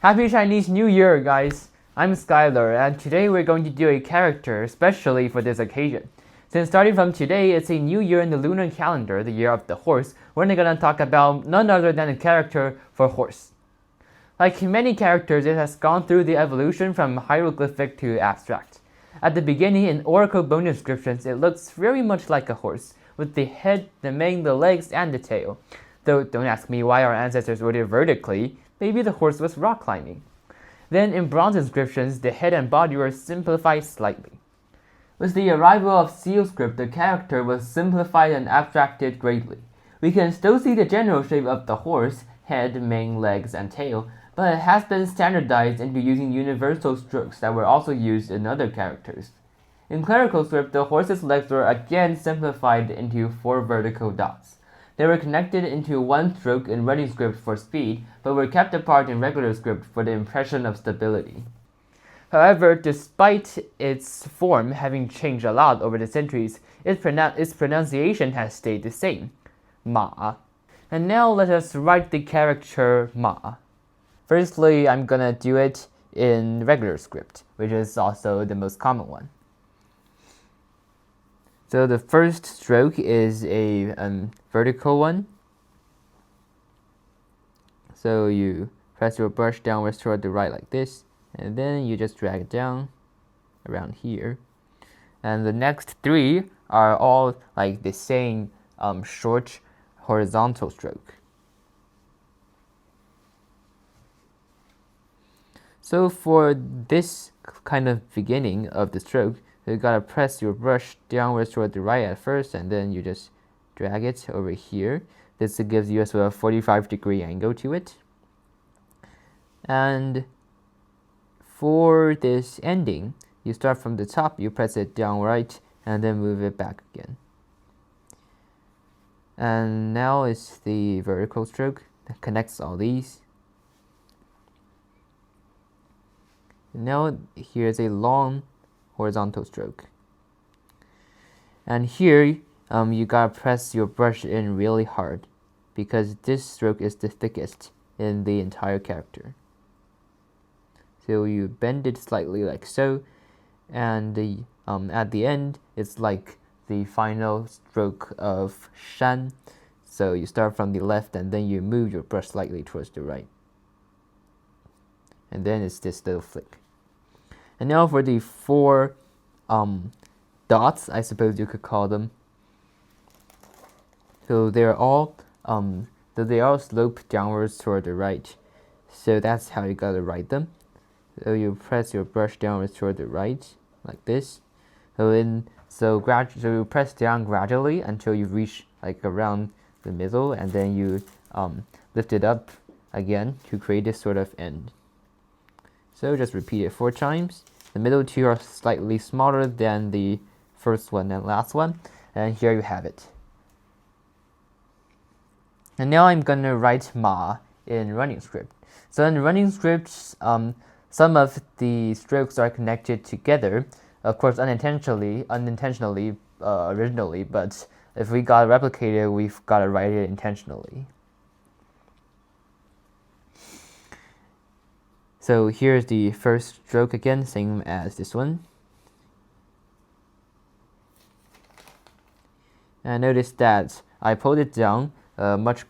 Happy Chinese New Year, guys! I'm Skylar, and today we're going to do a character especially for this occasion. Since starting from today, it's a new year in the lunar calendar, the year of the horse, we're going to talk about none other than a character for horse. Like many characters, it has gone through the evolution from hieroglyphic to abstract. At the beginning, in oracle bone inscriptions, it looks very much like a horse, with the head, the mane, the legs, and the tail. Though don't ask me why our ancestors wrote it vertically, maybe the horse was rock climbing. Then in bronze inscriptions, the head and body were simplified slightly. With the arrival of seal script, the character was simplified and abstracted greatly. We can still see the general shape of the horse, head, mane, legs, and tail, but it has been standardized into using universal strokes that were also used in other characters. In clerical script, the horse's legs were again simplified into 4 vertical dots. They were connected into one stroke in running script for speed, but were kept apart in regular script for the impression of stability. However, despite its form having changed a lot over the centuries, its pronunciation has stayed the same, Ma. And now let us write the character Ma. Firstly, I'm gonna do it in regular script, which is also the most common one. So the first stroke is a vertical one. So you press your brush downwards toward the right like this, and then you just drag it down around here. And the next 3 are all like the same short horizontal stroke. So for this kind of beginning of the stroke, you gotta press your brush downwards toward the right at first, and then you just drag it over here. This gives you a 45-degree angle to it. And for this ending, you start from the top, you press it down right, and then move it back again. And now it's the vertical stroke that connects all these. Now here's a long horizontal stroke. And here, you gotta press your brush in really hard, because this stroke is the thickest in the entire character. So you bend it slightly like so, and at the end, it's like the final stroke of shan. So you start from the left, and then you move your brush slightly towards the right. And then it's this little flick. And now for the 4 dots, I suppose you could call them. So they're all slope downwards toward the right. So that's how you gotta write them. So you press your brush downwards toward the right, like this. So you press down gradually until you reach like around the middle, and then you lift it up again to create this sort of end. So just repeat it 4 times. The middle 2 are slightly smaller than the first one and last one. And here you have it. And now I'm gonna write Ma in running script. So in running scripts, some of the strokes are connected together. Of course, unintentionally, originally, but if we gotta replicate it, we've gotta write it intentionally. So here's the first stroke again, same as this one. And notice that I pulled it down much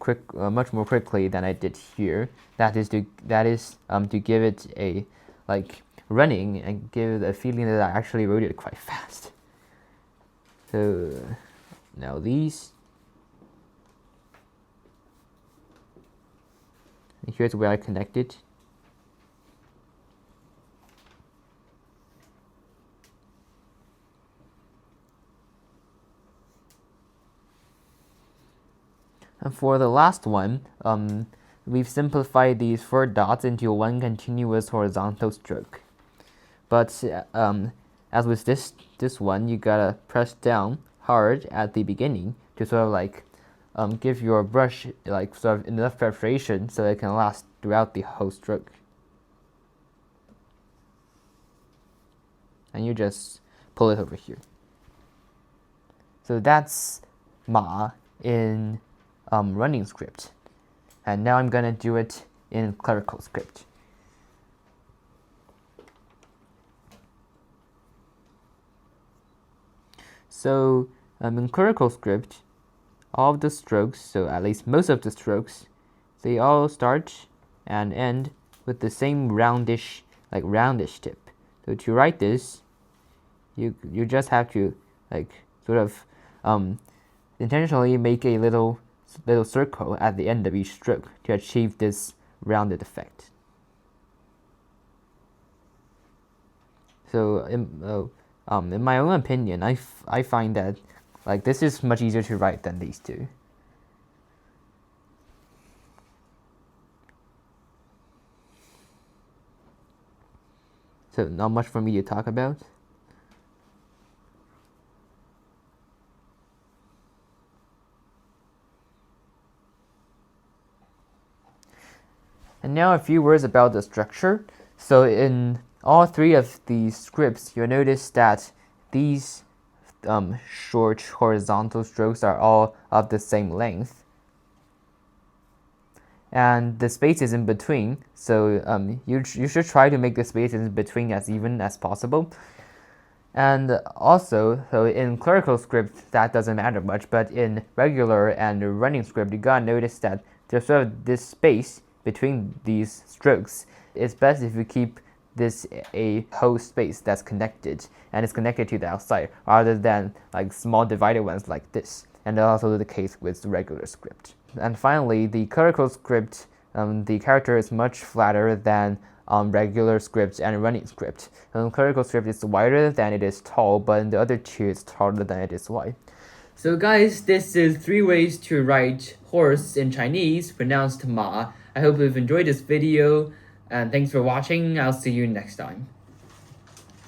more quickly than I did here. That is to give it a running and give it a feeling that I actually wrote it quite fast. So now these. And here's where I connect it. And for the last one, we've simplified these 4 dots into one continuous horizontal stroke. But as with this one, you gotta press down hard at the beginning to sort of give your brush sort of enough preparation so it can last throughout the whole stroke. And you just pull it over here. So that's Ma in running script. And now I'm gonna do it in clerical script. So in clerical script, all of the strokes, so at least most of the strokes, they all start and end with the same roundish tip. So to write this, you just have to sort of intentionally make a little circle at the end of each stroke to achieve this rounded effect. So in my own opinion, I find that this is much easier to write than these two. So not much for me to talk about. And now a few words about the structure. So in all three of these scripts, you'll notice that these short horizontal strokes are all of the same length. And the spaces in between, so you should try to make the spaces in between as even as possible. And also, so in clerical script, that doesn't matter much, but in regular and running script, you gotta notice that there's sort of this space between these strokes. It's best if you keep this a whole space that's connected, and it's connected to the outside, rather than small divided ones like this. And that's also the case with the regular script. And finally, the clerical script, the character is much flatter than regular script and running script. Clerical script is wider than it is tall, but in the other two, it's taller than it is wide. So guys, this is 3 ways to write horse in Chinese, pronounced ma. I hope you've enjoyed this video, and thanks for watching. I'll see you next time.